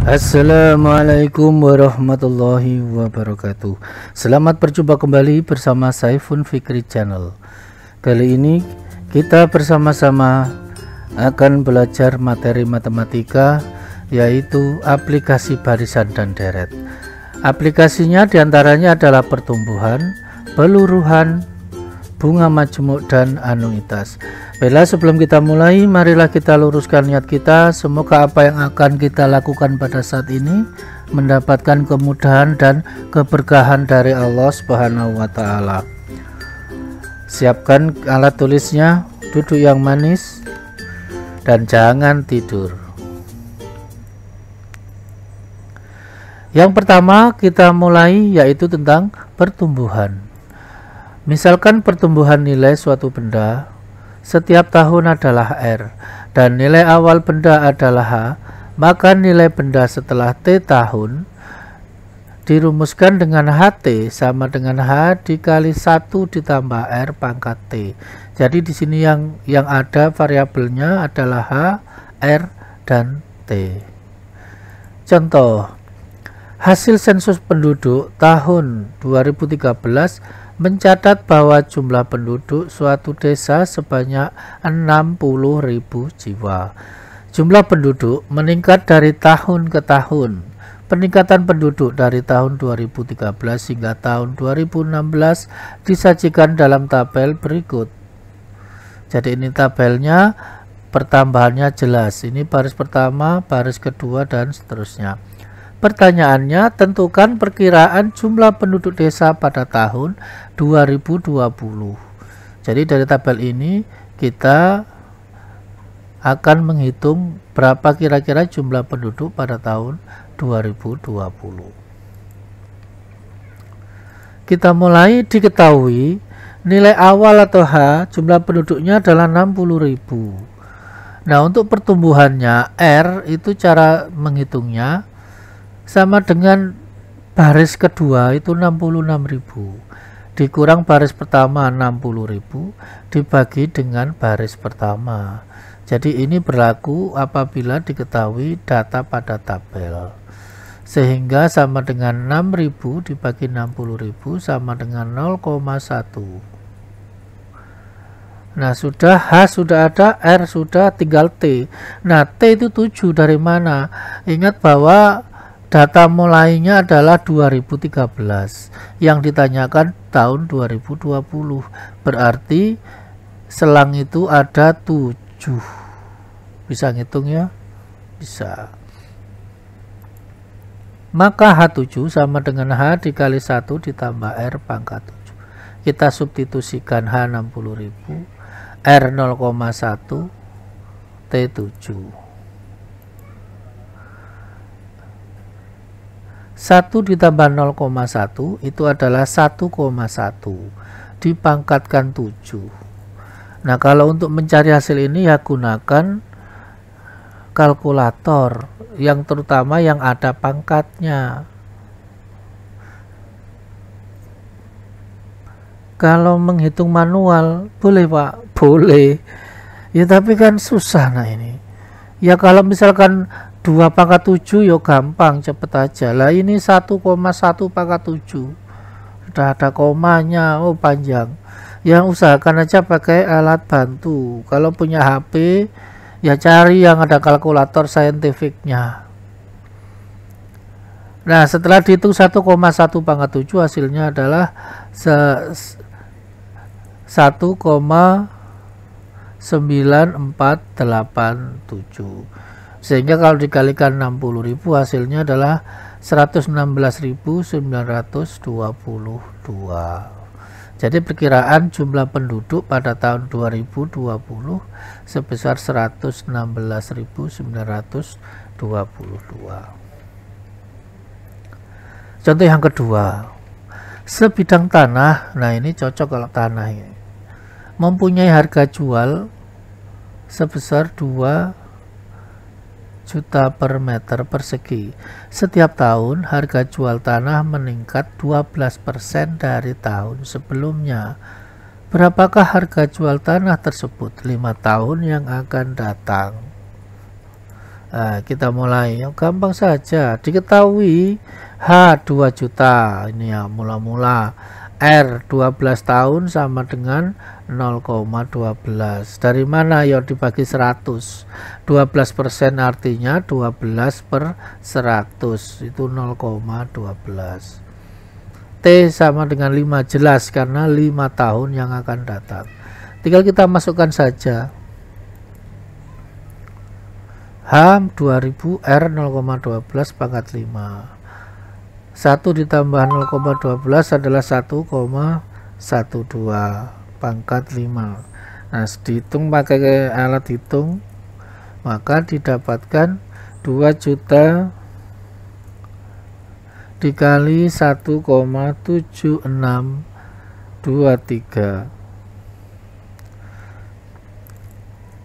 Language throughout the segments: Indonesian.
Assalamualaikum warahmatullahi wabarakatuh. Selamat berjumpa kembali bersama Saifun Fikri Channel. Kali ini kita bersama-sama akan belajar materi matematika, yaitu aplikasi barisan dan deret. Aplikasinya diantaranya adalah pertumbuhan, peluruhan, bunga majemuk, dan anuitas. Baiklah, sebelum kita mulai, marilah kita luruskan niat kita. Semoga apa yang akan kita lakukan pada saat ini mendapatkan kemudahan dan keberkahan dari Allah Subhanahu wa Ta'ala. Siapkan alat tulisnya, duduk yang manis, dan jangan tidur. Yang pertama kita mulai, yaitu tentang pertumbuhan. Misalkan pertumbuhan nilai suatu benda setiap tahun adalah R dan nilai awal benda adalah H, maka nilai benda setelah T tahun dirumuskan dengan HT sama dengan H dikali 1 ditambah R pangkat T. Jadi di sini yang ada variabelnya adalah H, R, dan T. Contoh, hasil sensus penduduk tahun 2013 mencatat bahwa jumlah penduduk suatu desa sebanyak 60.000 jiwa. Jumlah penduduk meningkat dari tahun ke tahun. Peningkatan penduduk dari tahun 2013 hingga tahun 2016 disajikan dalam tabel berikut. Jadi ini tabelnya, pertambahannya jelas. Ini baris pertama, baris kedua, dan seterusnya. Pertanyaannya, tentukan perkiraan jumlah penduduk desa pada tahun 2020. Jadi dari tabel ini kita akan menghitung berapa kira-kira jumlah penduduk pada tahun 2020. Kita mulai. Diketahui nilai awal atau H jumlah penduduknya adalah 60.000. Nah, untuk pertumbuhannya R itu cara menghitungnya sama dengan baris kedua itu 66.000 dikurang baris pertama 60.000 dibagi dengan baris pertama. Jadi ini berlaku apabila diketahui data pada tabel, sehingga sama dengan 6.000 dibagi 60.000 sama dengan 0,1. Nah, sudah H sudah ada, R sudah, tinggal T. Nah, T itu 7 dari mana? Ingat bahwa data mulainya adalah 2013, yang ditanyakan tahun 2020, berarti selang itu ada 7. Bisa ngitung ya? Bisa. Maka H7 sama dengan H dikali 1 ditambah R pangkat 7. Kita substitusikan H 60.000, R 0,1, T 7. 1 ditambah 0,1 itu adalah 1,1 dipangkatkan 7. Nah, kalau untuk mencari hasil ini ya gunakan kalkulator, yang terutama yang ada pangkatnya. Kalau menghitung manual boleh Pak? Boleh ya, tapi kan susah. Nah ini ya, kalau misalkan 2 pangkat 7 ya gampang, cepet aja. Lah ini 1,1 pangkat 7 sudah ada komanya, oh panjang. Yang usahakan aja pakai alat bantu. Kalau punya HP ya cari yang ada kalkulator saintifiknya. Nah, setelah dihitung 1,1 pangkat 7 hasilnya adalah 1,9487. Sehingga kalau dikalikan 60.000 hasilnya adalah 116.922. Jadi perkiraan jumlah penduduk pada tahun 2020 sebesar 116.922. Contoh yang kedua, sebidang tanah. Nah ini cocok kalau tanah ini mempunyai harga jual sebesar 2 juta per meter persegi. Setiap tahun harga jual tanah meningkat 12% dari tahun sebelumnya. Berapakah harga jual tanah tersebut 5 tahun yang akan datang? Nah, kita mulai yang gampang saja. Diketahui H 2 juta, ini ya mula-mula. R 12 tahun sama dengan 0,12. Dari mana? Ya dibagi 100. 12% artinya 12 per 100 itu 0,12. T sama dengan 5, jelas karena 5 tahun yang akan datang. Tinggal kita masukkan saja. H 2000 R 0,12 pangkat 5. 1 ditambah 0,12 adalah 1,12 pangkat 5. Nah, dihitung pakai alat hitung, maka didapatkan 2 juta dikali 1,7623.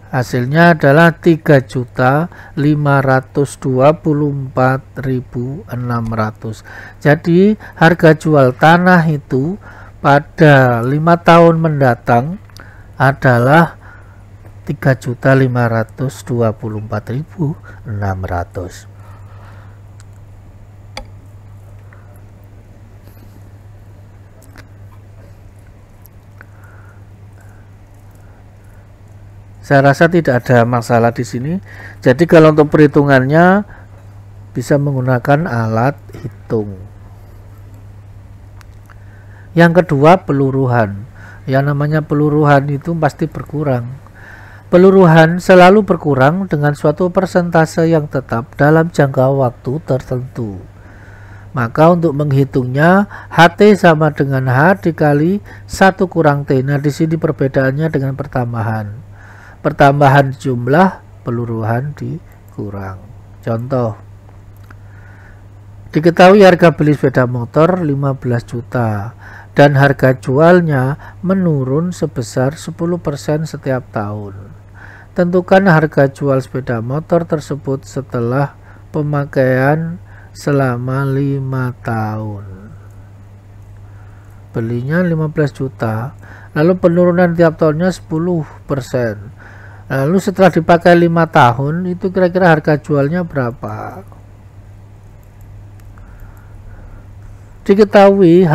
Hasilnya adalah 3.524.600. Jadi harga jual tanah itu pada 5 tahun mendatang adalah 3.524.600. Saya rasa tidak ada masalah di sini. Jadi kalau untuk perhitungannya bisa menggunakan alat hitung. Yang kedua, peluruhan. Yang namanya peluruhan itu pasti berkurang. Peluruhan selalu berkurang dengan suatu persentase yang tetap dalam jangka waktu tertentu. Maka untuk menghitungnya, HT sama dengan H dikali 1 kurang T. Nah, di sini perbedaannya dengan pertambahan. Pertambahan jumlah, peluruhan dikurang. Contoh, diketahui harga beli sepeda motor 15 juta dan harga jualnya menurun sebesar 10% setiap tahun. Tentukan harga jual sepeda motor tersebut setelah pemakaian selama 5 tahun. Belinya 15 juta, lalu penurunan tiap tahunnya 10%. Lalu setelah dipakai 5 tahun, itu kira-kira harga jualnya berapa? Diketahui H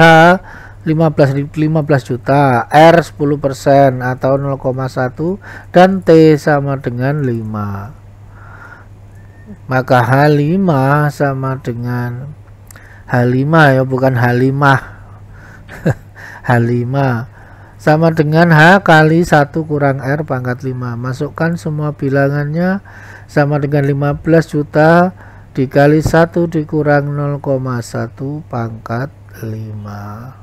15 juta, R 10% atau 0,1 dan T sama dengan 5. Maka H5 sama dengan H5 ya, bukan H5. H5 sama dengan H kali 1 kurang R pangkat 5. Masukkan semua bilangannya, sama dengan 15 juta dikali 1 dikurang 0,1 pangkat 5.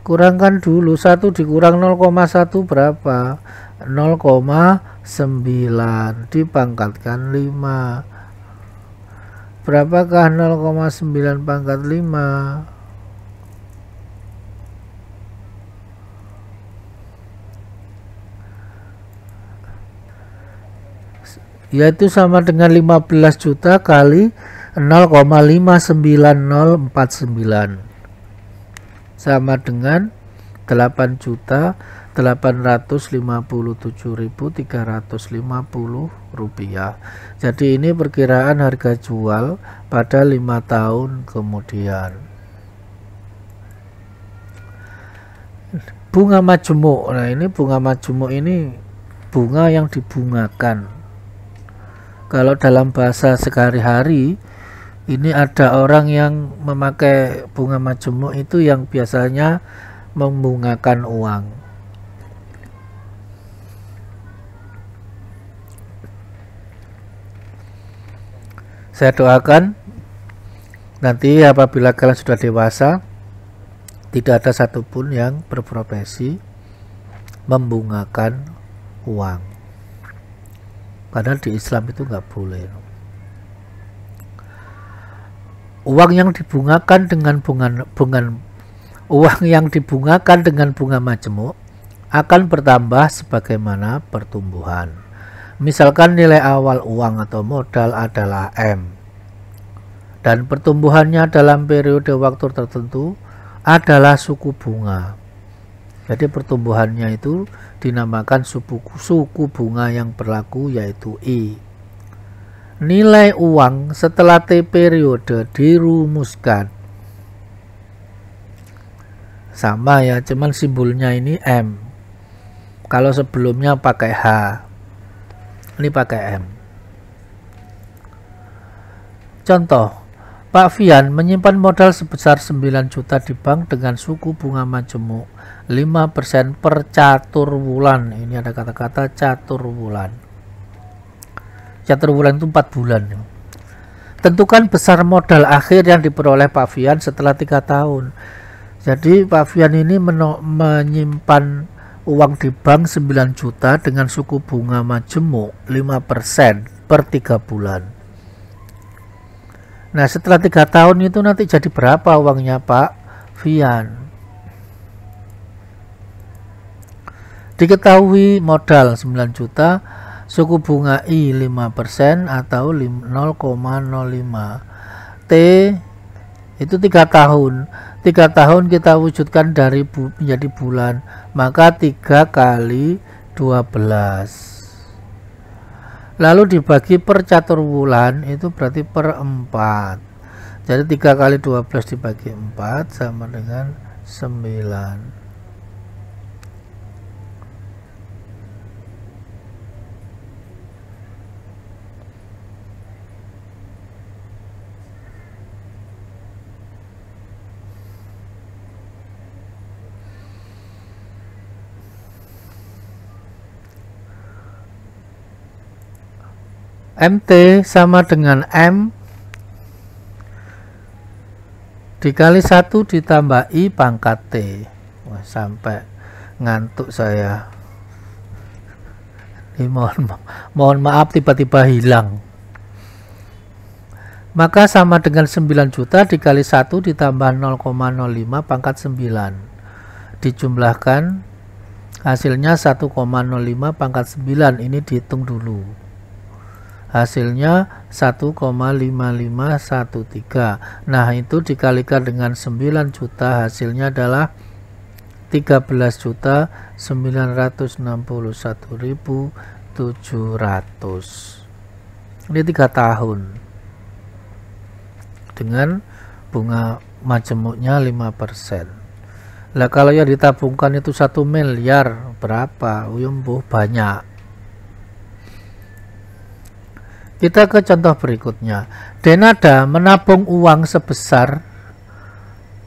Kurangkan dulu, 1 dikurang 0,1 berapa? 0,9 dipangkatkan 5. Berapakah 0,9 pangkat 5? Yaitu sama dengan 15 juta kali 0,59049 sama dengan 8.857.350 rupiah. Jadi ini perkiraan harga jual pada 5 tahun kemudian. Bunga majemuk. Nah, ini bunga majemuk ini bunga yang dibungakan. Kalau dalam bahasa sehari-hari, ini ada orang yang memakai bunga majemuk itu yang biasanya membungakan uang. Saya doakan nanti apabila kalian sudah dewasa, tidak ada satupun yang berprofesi membungakan uang. Padahal di Islam itu nggak boleh. Uang yang dibungakan dengan bunga majemuk akan bertambah sebagaimana pertumbuhan. Misalkan nilai awal uang atau modal adalah M dan pertumbuhannya dalam periode waktu tertentu adalah suku bunga. Jadi pertumbuhannya itu dinamakan suku bunga yang berlaku, yaitu I. Nilai uang setelah T periode dirumuskan. Sama ya, cuman simbolnya ini M. Kalau sebelumnya pakai H, ini pakai M. Contoh, Pak Fian menyimpan modal sebesar 9 juta di bank dengan suku bunga majemuk 5% per catur bulan. Ini ada kata-kata catur bulan. Catur bulan itu 4 bulan. Tentukan besar modal akhir yang diperoleh Pak Fian setelah 3 tahun. Jadi Pak Fian ini menyimpan uang di bank 9 juta dengan suku bunga majemuk 5% per 3 bulan. Nah, setelah 3 tahun itu nanti jadi berapa uangnya Pak Fian? Diketahui modal 9 juta, suku bunga I 5% atau 0,05. T itu 3 tahun. 3 tahun kita wujudkan menjadi bulan, maka 3 kali 12. Lalu dibagi per catur bulan, itu berarti per 4. Jadi 3 kali 12 dibagi 4 sama dengan 9. MT sama dengan M dikali 1 ditambah I pangkat T. Wah, sampai ngantuk saya. Ini mohon maaf tiba-tiba hilang. Maka sama dengan 9 juta dikali 1 ditambah 0,05 pangkat 9. Dijumlahkan hasilnya 1,05 pangkat 9. Ini dihitung dulu. Hasilnya 1,5513. Nah, itu dikalikan dengan 9 juta, hasilnya adalah 13.961.700. Ini 3 tahun dengan bunga majemuknya 5%. Lah kalau yang ditabungkan itu 1 miliar, berapa? Uyumbuh banyak. Kita ke contoh berikutnya. Denada menabung uang sebesar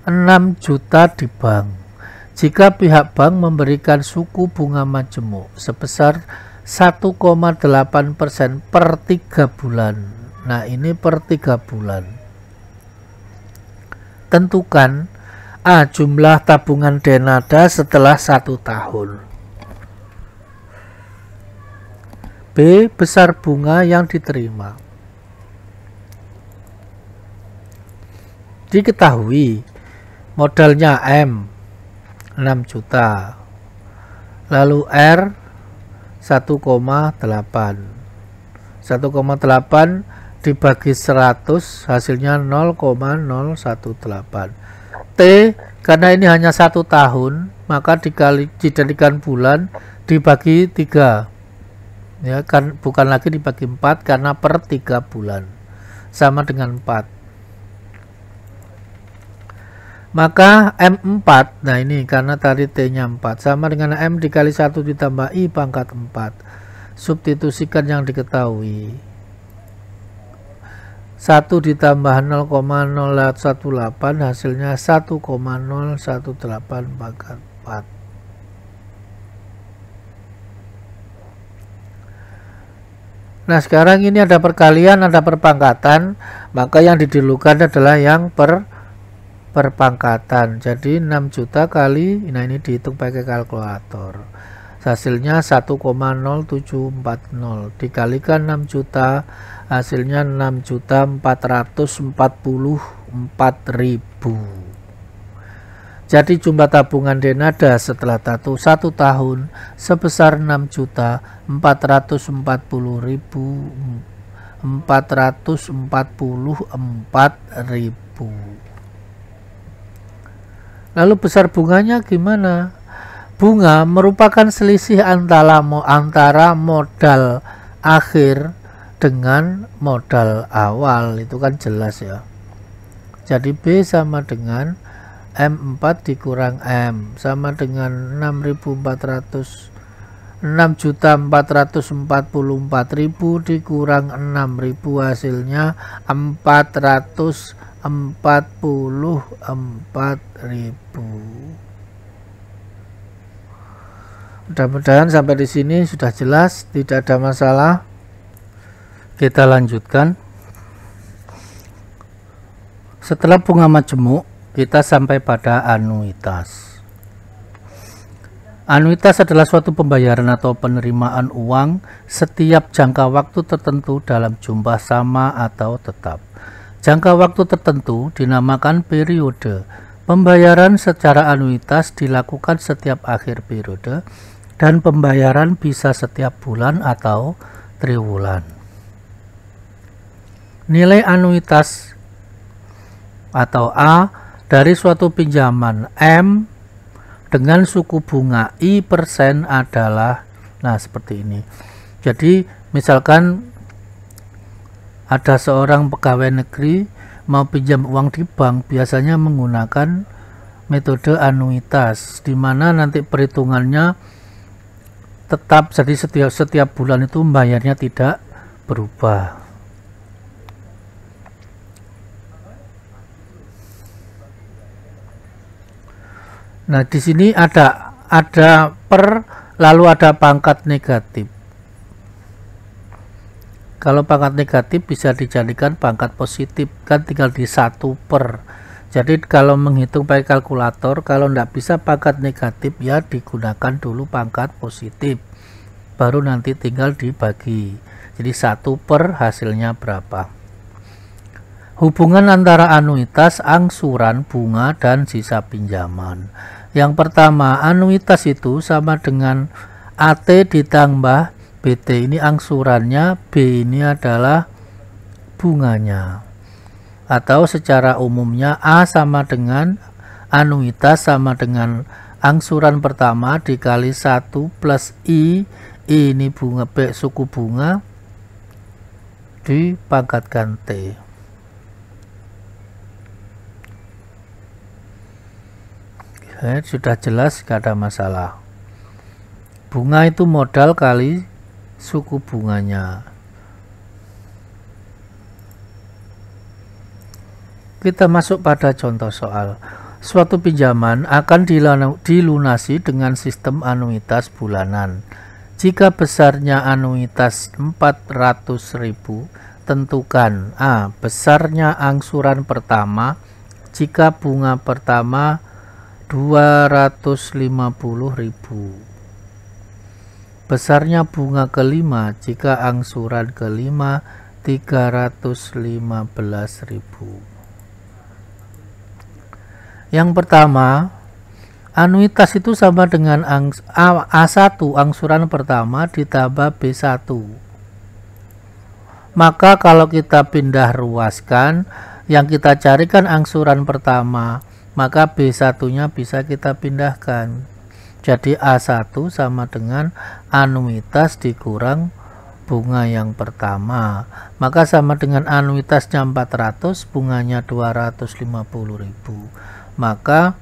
6 juta di bank. Jika pihak bank memberikan suku bunga majemuk sebesar 1,8% per 3 bulan. Nah, ini per 3 bulan. Tentukan A. Jumlah tabungan Denada setelah 1 tahun. B. Besar bunga yang diterima. Diketahui modalnya M 6 juta, lalu R 1,8. 1,8 dibagi 100 hasilnya 0,018. T, karena ini hanya 1 tahun, maka dijadikan bulan dibagi 3. Ya kan, bukan lagi dibagi 4 karena per 3 bulan sama dengan 4. Maka M4, nah ini karena tadi T nya 4 sama dengan M dikali 1 ditambah I pangkat 4. Substitusikan yang diketahui. 1 ditambah 0,018 hasilnya 1,018 pangkat 4. Nah, sekarang ini ada perkalian, ada perpangkatan, maka yang didahulukan adalah yang perpangkatan. Jadi 6 juta kali, nah ini dihitung pakai kalkulator. Hasilnya 1,0740 dikalikan 6 juta, hasilnya 6.444.000. Jadi jumlah tabungan Denada setelah 1 tahun sebesar 6.444.444.000. Lalu besar bunganya gimana? Bunga merupakan selisih antara modal akhir dengan modal awal, itu kan jelas ya. Jadi B sama dengan M4 dikurang M sama dengan 6.444.000 dikurang 6.000, hasilnya 444.000. Mudah-mudahan sampai di sini sudah jelas, tidak ada masalah. Kita lanjutkan. Setelah bunga majemuk, kita sampai pada anuitas. Anuitas adalah suatu pembayaran atau penerimaan uang setiap jangka waktu tertentu dalam jumlah sama atau tetap. Jangka waktu tertentu dinamakan periode. Pembayaran secara anuitas dilakukan setiap akhir periode dan pembayaran bisa setiap bulan atau triwulan. Nilai anuitas atau A dari suatu pinjaman M dengan suku bunga I% adalah, nah seperti ini. Jadi misalkan ada seorang pegawai negeri mau pinjam uang di bank, biasanya menggunakan metode anuitas, di mana nanti perhitungannya tetap, jadi setiap bulan itu bayarnya tidak berubah. Nah, di sini ada per, lalu ada pangkat negatif. Kalau pangkat negatif bisa dijadikan pangkat positif, kan tinggal di 1 per. Jadi kalau menghitung pakai kalkulator, kalau tidak bisa pangkat negatif ya digunakan dulu pangkat positif, baru nanti tinggal dibagi. Jadi 1 per hasilnya berapa. Hubungan antara anuitas, angsuran, bunga, dan sisa pinjaman. Yang pertama, anuitas itu sama dengan AT ditambah BT, ini angsurannya, B ini adalah bunganya. Atau secara umumnya A sama dengan anuitas sama dengan angsuran pertama dikali 1 plus I ini bunga, B suku bunga, dipangkatkan T. Sudah jelas, gak ada masalah. Bunga itu modal kali suku bunganya. Kita masuk pada contoh soal. Suatu pinjaman akan dilunasi dengan sistem anuitas bulanan. Jika besarnya anuitas 400.000, tentukan A. Besarnya angsuran pertama jika bunga pertama 250.000. Besarnya bunga kelima jika angsuran kelima 315.000. Yang pertama, anuitas itu sama dengan A1 angsuran pertama ditambah B1. Maka kalau kita pindah ruaskan, yang kita carikan angsuran pertama, maka B1 nya bisa kita pindahkan. Jadi A1 sama dengan anuitas dikurang bunga yang pertama, maka sama dengan anuitasnya 400, bunganya 250.000. Maka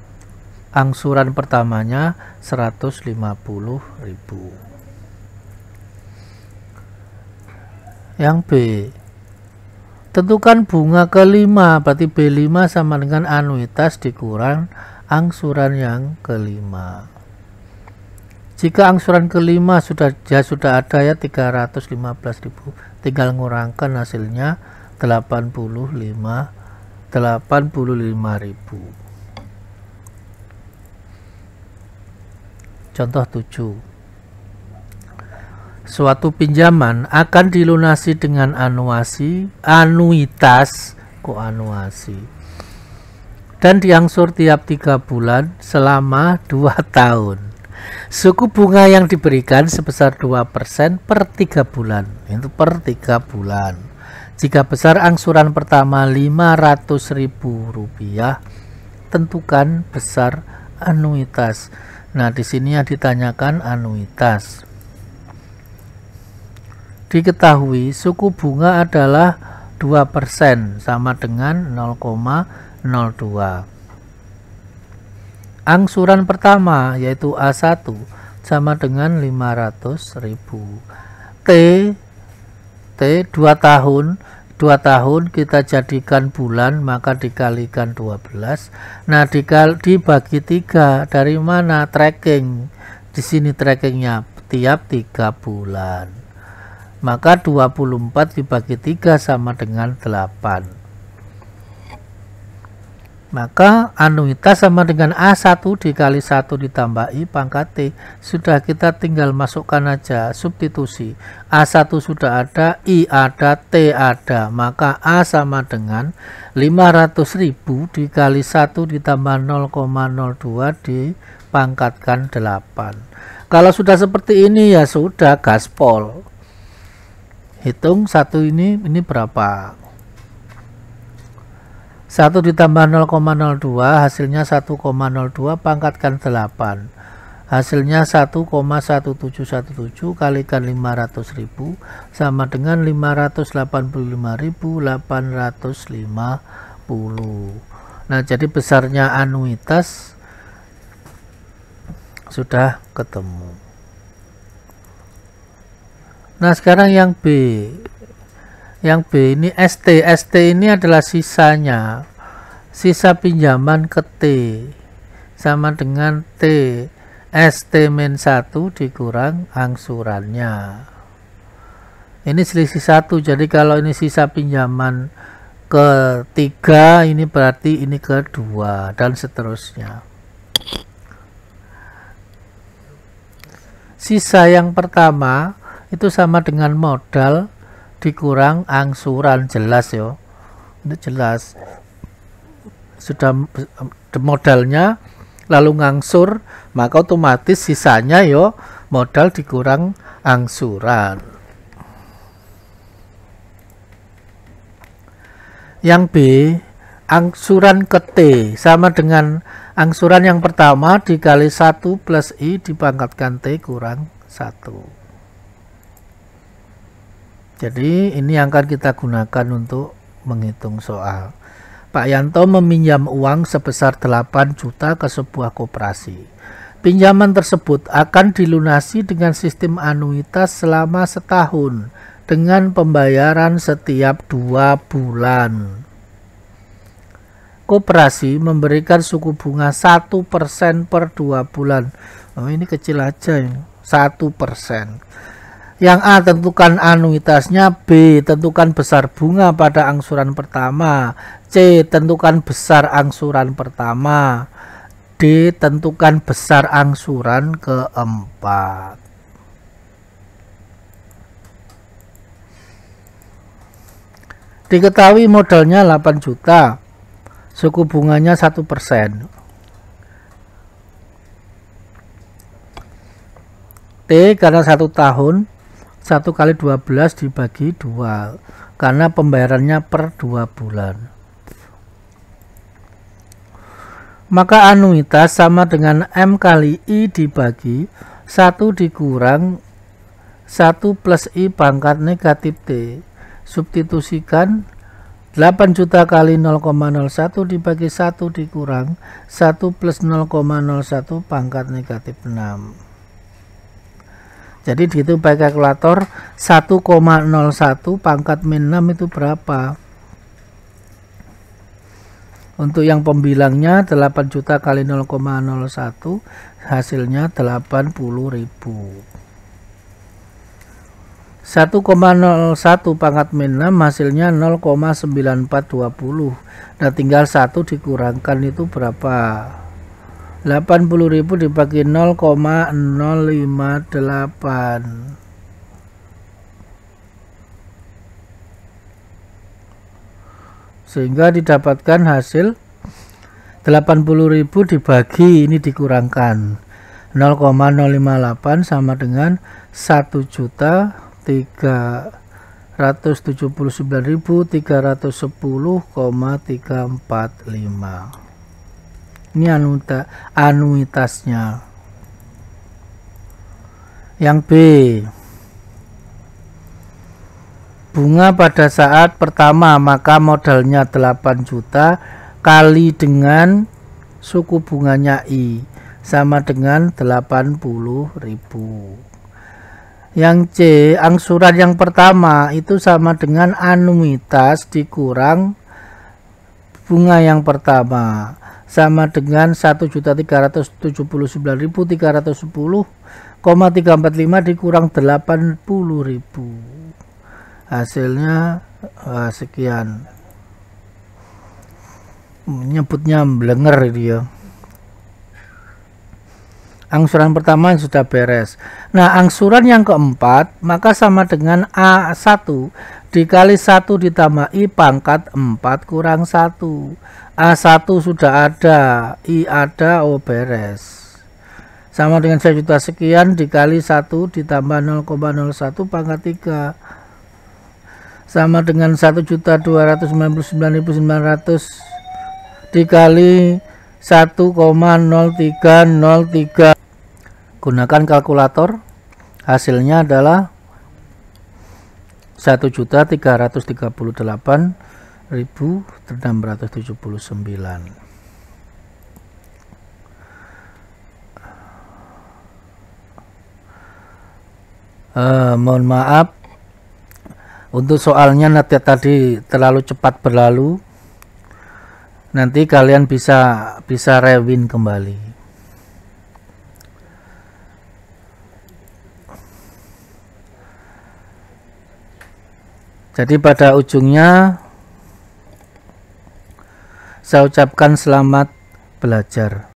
angsuran pertamanya 150.000. Yang B, tentukan bunga kelima, berarti B5 sama dengan anuitas dikurang angsuran yang kelima. Jika angsuran kelima sudah ada ya 315.000, tinggal ngurangkan hasilnya 85.000. Contoh 7. Suatu pinjaman akan dilunasi dengan anuitas dan diangsur tiap 3 bulan selama 2 tahun. Suku bunga yang diberikan sebesar 2% per 3 bulan. Itu per 3 bulan. Jika besar angsuran pertama Rp500.000, tentukan besar anuitas. Nah, di sini yang ditanyakan anuitas. Diketahui suku bunga adalah 2% sama dengan 0,02. Angsuran pertama yaitu A1 sama dengan 500.000. T 2 tahun. 2 tahun kita jadikan bulan, maka dikalikan 12. Nah, dibagi 3. Dari mana tracking? Di sini trackingnya tiap 3 bulan. Maka 24 dibagi 3 sama dengan 8. Maka anuitas sama dengan A1 dikali 1 ditambah I pangkat T. Sudah, kita tinggal masukkan aja, substitusi. A1 sudah ada, I ada, T ada. Maka A sama dengan 500.000 dikali 1 ditambah 0,02 dipangkatkan 8. Kalau sudah seperti ini ya sudah, gaspol. Hitung 1 ini berapa? 1 ditambah 0,02 hasilnya 1,02 pangkatkan 8. Hasilnya 1,1717 kalikan 500.000 sama dengan 585.850. Nah, jadi besarnya anuitas sudah ketemu. Nah, sekarang yang B. Yang B ini ST. ST ini adalah sisanya. Sisa pinjaman ke T sama dengan T. ST-1 dikurang angsurannya. Ini selisih 1. Jadi kalau ini sisa pinjaman ke 3, ini berarti ini ke 2 dan seterusnya. Sisa yang pertama itu sama dengan modal dikurang angsuran, jelas ya, itu jelas. Sudah modalnya lalu ngangsur, maka otomatis sisanya yo modal dikurang angsuran. Yang B, angsuran ke T sama dengan angsuran yang pertama dikali 1 plus I dipangkatkan T kurang 1. Jadi ini yang akan kita gunakan untuk menghitung soal. Pak Yanto meminjam uang sebesar 8 juta ke sebuah koperasi. Pinjaman tersebut akan dilunasi dengan sistem anuitas selama setahun dengan pembayaran setiap 2 bulan. Koperasi memberikan suku bunga 1% per 2 bulan. Oh, ini kecil aja ini, 1%. Yang A, tentukan anuitasnya. B, tentukan besar bunga pada angsuran pertama. C, tentukan besar angsuran pertama. D, tentukan besar angsuran keempat. Diketahui modalnya 8 juta. Suku bunganya 1%. T, karena 1 tahun, 1 kali 12 dibagi 2 karena pembayarannya per 2 bulan. Maka anuitas sama dengan M kali I dibagi 1 dikurang 1 plus I pangkat negatif T. Substitusikan 8 juta kali 0,01 dibagi 1 dikurang 1 plus 0,01 pangkat negatif 6. Jadi dihitung pakai kalkulator, 1,01 pangkat min 6 itu berapa? Untuk yang pembilangnya 8 juta kali 0,01 hasilnya 80.000. 1,01 pangkat min 6 hasilnya 0,9420. Nah, tinggal 1 dikurangkan itu berapa? 80.000 dibagi 0,058. Sehingga didapatkan hasil 80.000 dibagi ini dikurangkan 0,058 sama dengan 1.379.310,345. Ini anuitasnya. Yang B, bunga pada saat pertama maka modalnya 8 juta kali dengan suku bunganya I sama dengan 80.000. Yang C, angsuran yang pertama itu sama dengan anuitas dikurang bunga yang pertama sama dengan 1.379.310,345 dikurang 80.000. Hasilnya sekian. Nyebutnya blenger dia. Angsuran pertama sudah beres. Nah, angsuran yang keempat maka sama dengan A1 dikali 1 ditambah I pangkat 4 kurang 1. A1 sudah ada, I ada, oh beres. Sama dengan 1 juta sekian dikali 1 ditambah 0,01 pangkat 3. Sama dengan 1.299.900 dikali 1,0303. Gunakan kalkulator. Hasilnya adalah 1.338.679. Mohon maaf untuk soalnya tadi terlalu cepat berlalu. Nanti kalian bisa rewind kembali. Jadi pada ujungnya saya ucapkan selamat belajar.